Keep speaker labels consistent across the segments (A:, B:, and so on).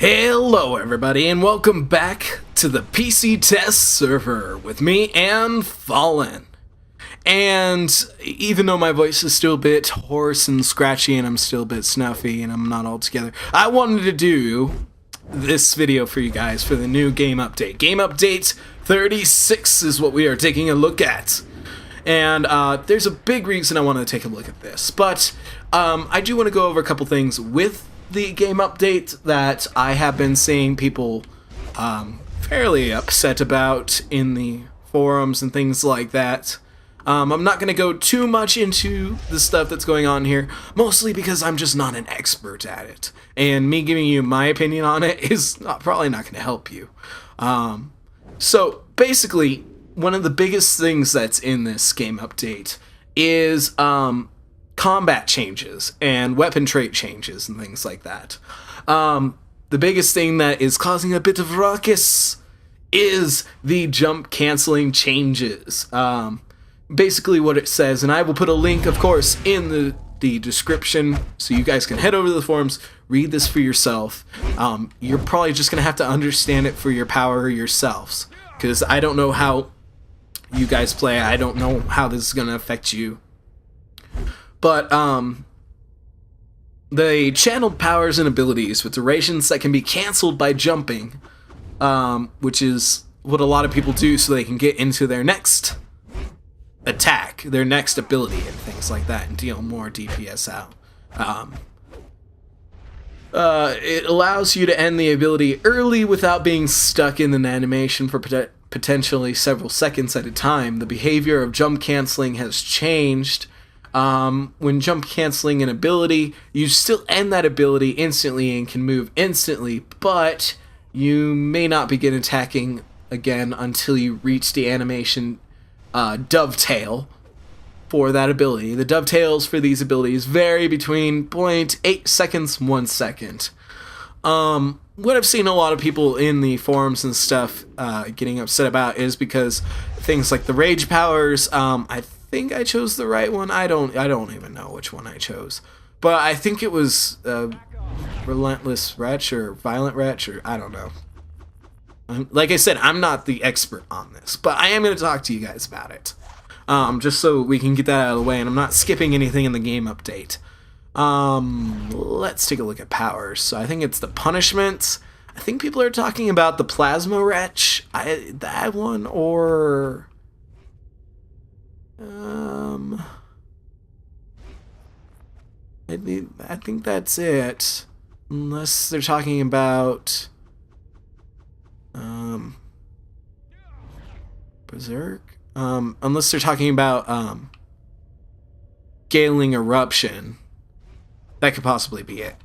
A: Hello everybody and welcome back to the PC test server with me and Fallen. And even though my voice is still a bit hoarse and scratchy and I'm still a bit snuffy and I'm not all together, I wanted to do this video for you guys for the new game update. Game update 36 is what we are taking a look at. And there's a big reason I want to take a look at this, but I do want to go over a couple things with the game update that I have been seeing people fairly upset about in the forums and things like that. I'm not going to go too much into the stuff that's going on here, mostly because I'm just not an expert at it. And me giving you my opinion on it is probably not going to help you. So basically, one of the biggest things that's in this game update is combat changes and weapon trait changes and things like that. The biggest thing that is causing a bit of ruckus is the jump canceling changes. Basically what it says, and I will put a link, of course, in the description so you guys can head over to the forums, read this for yourself. You're probably just going to have to understand it for your power yourselves, because I don't know how you guys play. I don't know how this is going to affect you. But, the channeled powers and abilities with durations that can be cancelled by jumping, which is what a lot of people do so they can get into their next attack, their next ability, and things like that, and deal more DPS out. It allows you to end the ability early without being stuck in an animation for potentially several seconds at a time. The behavior of jump cancelling has changed. When jump canceling an ability, you still end that ability instantly and can move instantly, but you may not begin attacking again until you reach the animation dovetail for that ability. The dovetails for these abilities vary between 0.8 seconds, 1 second. What I've seen a lot of people in the forums and stuff getting upset about is because things like the rage powers, I think I chose the right one. I don't even know which one I chose, but I think it was Relentless Wretch or Violent Wretch, or I don't know. Like I said, I'm not the expert on this, but I am going to talk to you guys about it, just so we can get that out of the way, and I'm not skipping anything in the game update. Let's take a look at powers. So I think it's the punishments. I think people are talking about the Plasma Wretch, that one, or I think that's it. Unless they're talking about Berserk. Unless they're talking about Scaling Eruption. That could possibly be it.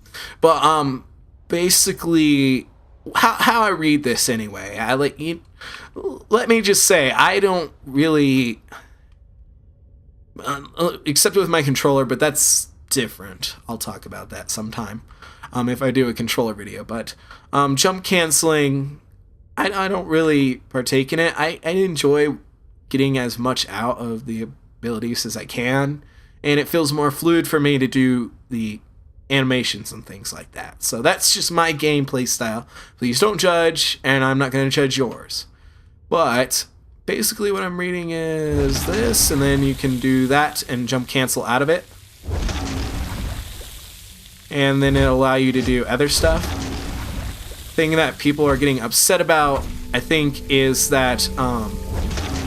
A: But basically how I read this anyway, let me just say, I don't really except with my controller, but that's different. I'll talk about that sometime if I do a controller video. But jump canceling, I don't really partake in it. I enjoy getting as much out of the abilities as I can, and it feels more fluid for me to do the animations and things like that. So that's just my gameplay style. Please don't judge, and I'm not going to judge yours. But basically what I'm reading is this, and then you can do that and jump cancel out of it. And then it'll allow you to do other stuff. Thing that people are getting upset about, I think, is that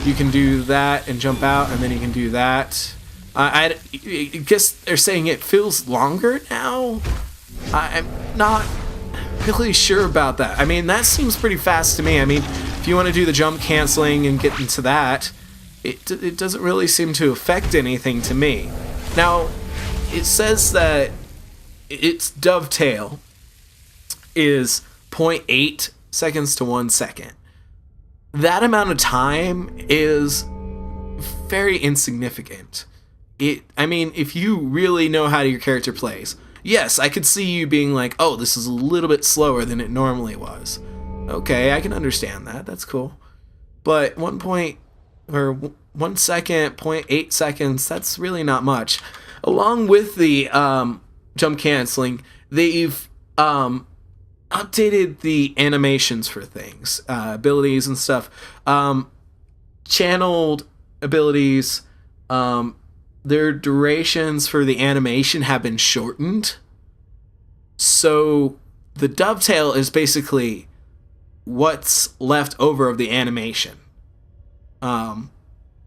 A: you can do that and jump out, and then you can do that. I guess they're saying it feels longer now. I'm not really sure about that. I mean, that seems pretty fast to me. I mean, if you want to do the jump canceling and get into that, it doesn't really seem to affect anything to me. Now, it says that its dovetail is 0.8 seconds to 1 second. That amount of time is very insignificant. I mean, if you really know how your character plays, yes, I could see you being like, oh, this is a little bit slower than it normally was. Okay, I can understand that. That's cool. But 1 second, 0.8 seconds, that's really not much. Along with the jump canceling, they've updated the animations for things, abilities and stuff. Channeled abilities, their durations for the animation have been shortened. So the dovetail is basically what's left over of the animation.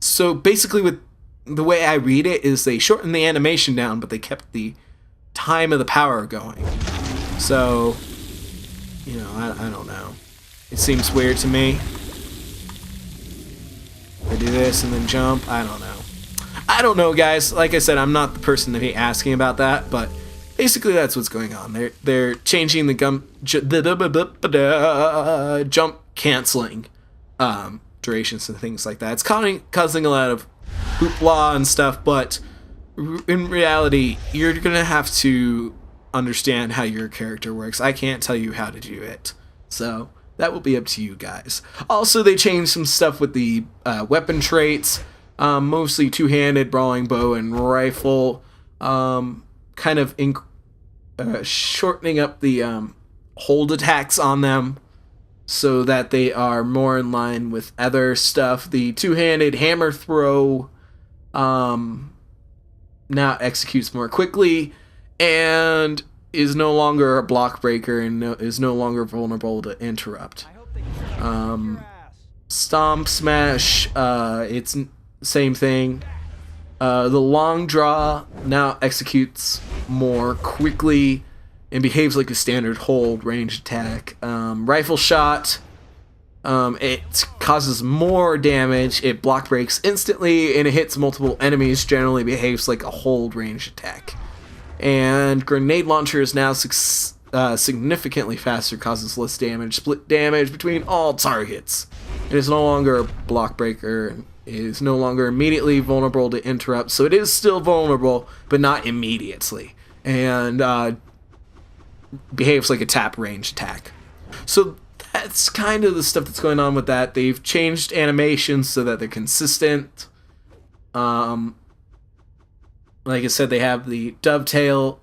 A: So basically, with the way I read it, is they shortened the animation down, but they kept the time of the power going. So, you know, I don't know. It seems weird to me. They do this and then jump. I don't know. I don't know, guys. Like I said, I'm not the person to be asking about that, but basically that's what's going on. They're changing the jump canceling durations and things like that. It's causing a lot of hoopla and stuff, but in reality, you're gonna have to understand how your character works. I can't tell you how to do it, so that will be up to you guys. Also, they changed some stuff with the weapon traits, mostly two-handed, brawling bow, and rifle, kind of shortening up the hold attacks on them so that they are more in line with other stuff. The two-handed hammer throw now executes more quickly and is no longer a block breaker and is no longer vulnerable to interrupt. Stomp Smash, it's same thing. The long draw now executes more quickly and behaves like a standard hold range attack. Rifle shot, it causes more damage, it block breaks instantly, and it hits multiple enemies, generally behaves like a hold range attack. And grenade launcher is now significantly faster, causes less damage, split damage between all targets. It is no longer a block breaker, it is no longer immediately vulnerable to interrupt, so it is still vulnerable, but not immediately. And behaves like a tap range attack. So that's kind of the stuff that's going on with that. They've changed animations so that they're consistent. Like I said, they have the dovetail,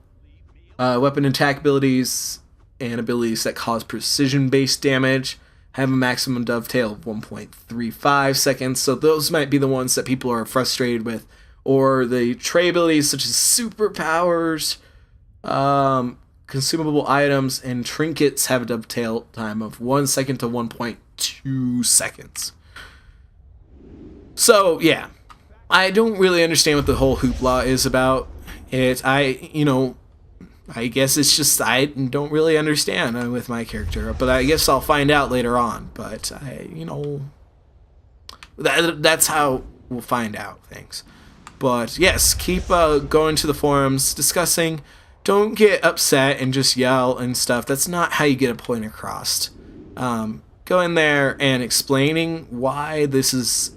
A: weapon attack abilities, and abilities that cause precision-based damage have a maximum dovetail of 1.35 seconds, so those might be the ones that people are frustrated with. Or the tray abilities such as superpowers, consumable items, and trinkets have a dovetail time of 1 second to 1.2 seconds. So, yeah. I don't really understand what the whole hoopla is about. I guess it's just I don't really understand with my character, but I guess I'll find out later on. But that's how we'll find out things. But yes, keep going to the forums, discussing. Don't get upset and just yell and stuff. That's not how you get a point across. Go in there and explaining why this is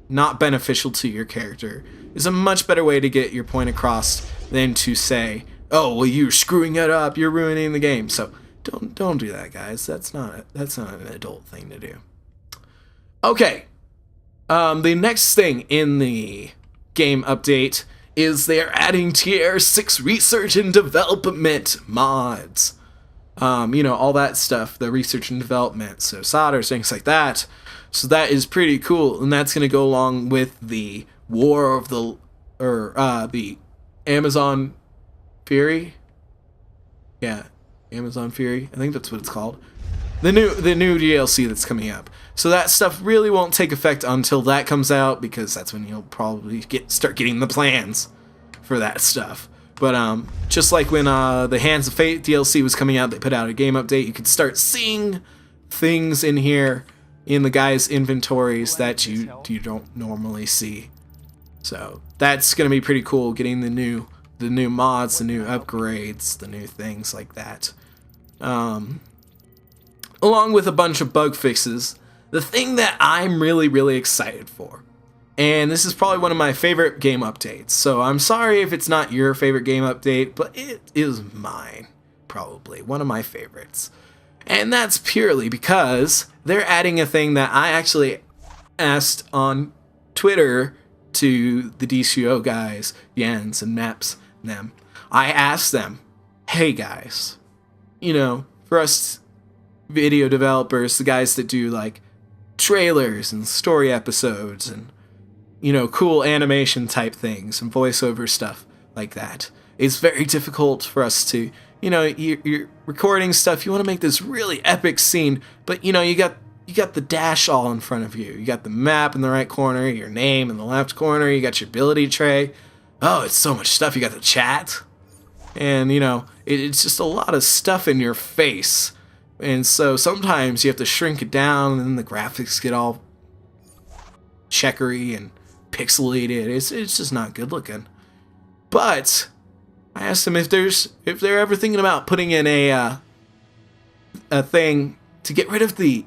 A: not beneficial to your character is a much better way to get your point across than to say, "Oh, well, you're screwing it up. You're ruining the game." So don't do that, guys. That's not an adult thing to do. Okay. The next thing in the game update is they're adding Tier 6 research and development mods. All that stuff, the research and development, so solders, things like that. So that is pretty cool, and that's going to go along with the the Amazon Fury. Yeah, Amazon Fury. I think that's what it's called. The new DLC that's coming up. So that stuff really won't take effect until that comes out, because that's when you'll probably start getting the plans for that stuff. But just like when the Hands of Fate DLC was coming out, they put out a game update. You could start seeing things in here in the guys' inventories that you don't normally see. So that's gonna be pretty cool, getting the new mods, the new upgrades, the new things like that. Along with a bunch of bug fixes. The thing that I'm really, really excited for, and this is probably one of my favorite game updates, so I'm sorry if it's not your favorite game update, but it is mine, probably one of my favorites. And that's purely because they're adding a thing that I actually asked on Twitter to the DCO guys, Jens and Maps, them. I asked them, "Hey guys, for us video developers, the guys that do like trailers and story episodes and, you know, cool animation type things and voiceover stuff like that. It's very difficult for us to, you know, you're recording stuff, you want to make this really epic scene, but you know, you got the dash all in front of you. You got the map in the right corner, your name in the left corner, you got your ability tray. Oh, it's so much stuff. You got the chat. And, you know, it's just a lot of stuff in your face. And so sometimes you have to shrink it down, and then the graphics get all checkery and pixelated. It's just not good looking. But I asked them if they're ever thinking about putting in a thing to get rid of the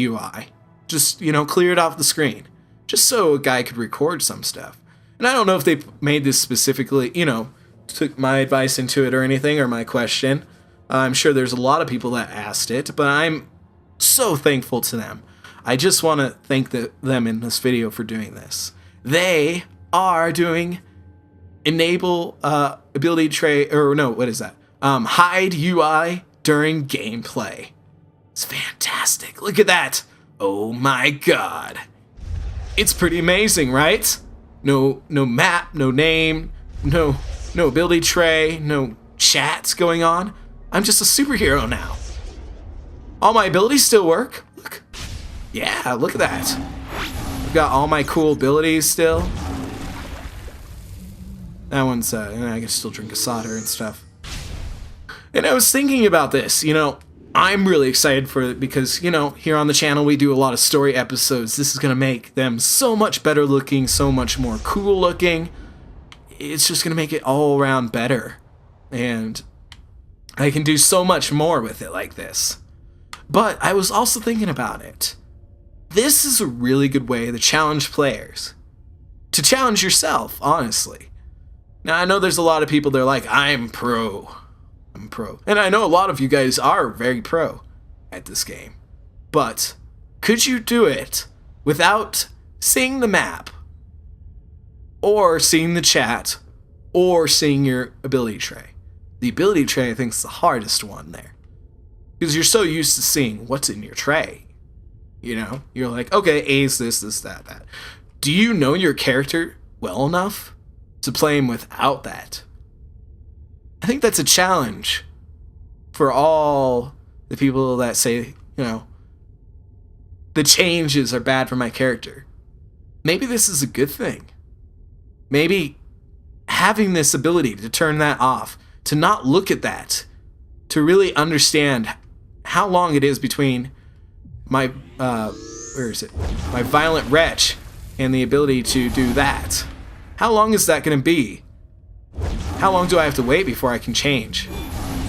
A: UI. Just, you know, clear it off the screen. Just so a guy could record some stuff. And I don't know if they made this specifically, you know, took my advice into it or anything, or my question. I'm sure there's a lot of people that asked it, but I'm so thankful to them. I just want to thank them in this video for doing this. They are doing enable ability tray, or no, what is that? Hide UI during gameplay. It's fantastic. Look at that. Oh my god. It's pretty amazing, right? No map, no name, no ability tray, no chats going on. I'm just a superhero now. All my abilities still work. Look. Yeah, look at that. I've got all my cool abilities still. That one's, I can still drink a soda and stuff. And I was thinking about this, you know, I'm really excited for it because, you know, here on the channel we do a lot of story episodes. This is going to make them so much better looking, so much more cool looking. It's just going to make it all around better. And I can do so much more with it like this. But I was also thinking about it. This is a really good way to challenge players. To challenge yourself, honestly. Now, I know there's a lot of people that are like, I'm pro. And I know a lot of you guys are very pro at this game. But could you do it without seeing the map, or seeing the chat, or seeing your ability tray? The ability tray, I think, is the hardest one there. Because you're so used to seeing what's in your tray. You know? You're like, okay, A's this, that. Do you know your character well enough to play him without that? I think that's a challenge for all the people that say, you know, the changes are bad for my character. Maybe this is a good thing. Maybe having this ability to turn that off, to not look at that, to really understand how long it is between my, my violent wretch and the ability to do that. How long is that going to be? How long do I have to wait before I can change?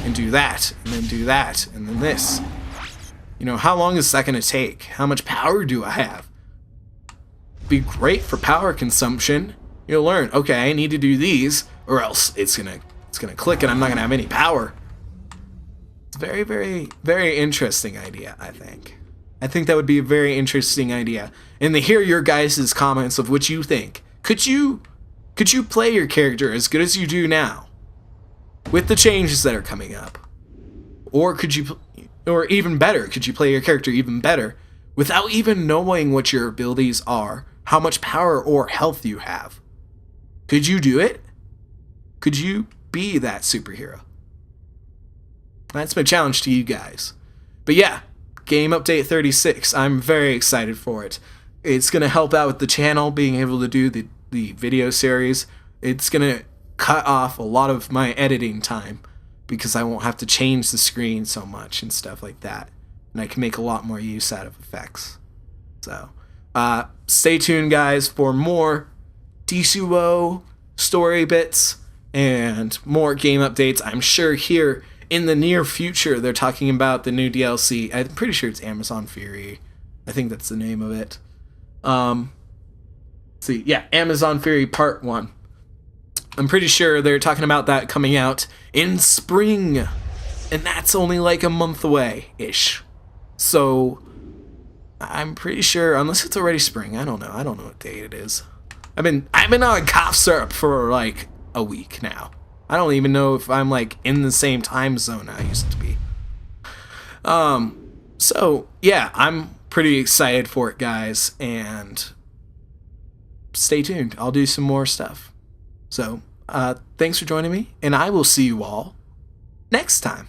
A: And do that, and then do that, and then this. You know, how long is that going to take? How much power do I have? Be great for power consumption. You'll learn, okay, I need to do these, or else it's gonna click and I'm not gonna have any power. It's a very, very, very interesting idea, I think. I think that would be a very interesting idea. And to hear your guys' comments of what you think. Could you play your character as good as you do now, with the changes that are coming up? Or could you, or even better, could you play your character even better without even knowing what your abilities are, how much power or health you have? Could you do it? Could you be that superhero? That's my challenge to you guys. But yeah, Game Update 36. I'm very excited for it. It's going to help out with the channel, being able to do the video series. It's going to cut off a lot of my editing time because I won't have to change the screen so much and stuff like that. And I can make a lot more use out of effects. So, stay tuned, guys, for more DCUO story bits and more game updates. I'm sure here in the near future they're talking about the new DLC. I'm pretty sure it's Amazon Fury. I think that's the name of it. See, yeah, Amazon Fury Part 1. I'm pretty sure they're talking about that coming out in spring. And that's only like a month away-ish. So, I'm pretty sure, unless it's already spring, I don't know what date it is. I've been on cough syrup for like a week now. I don't even know if I'm like in the same time zone I used to be. So yeah, I'm pretty excited for it, guys, and stay tuned. I'll do some more stuff. So thanks for joining me, and I will see you all next time.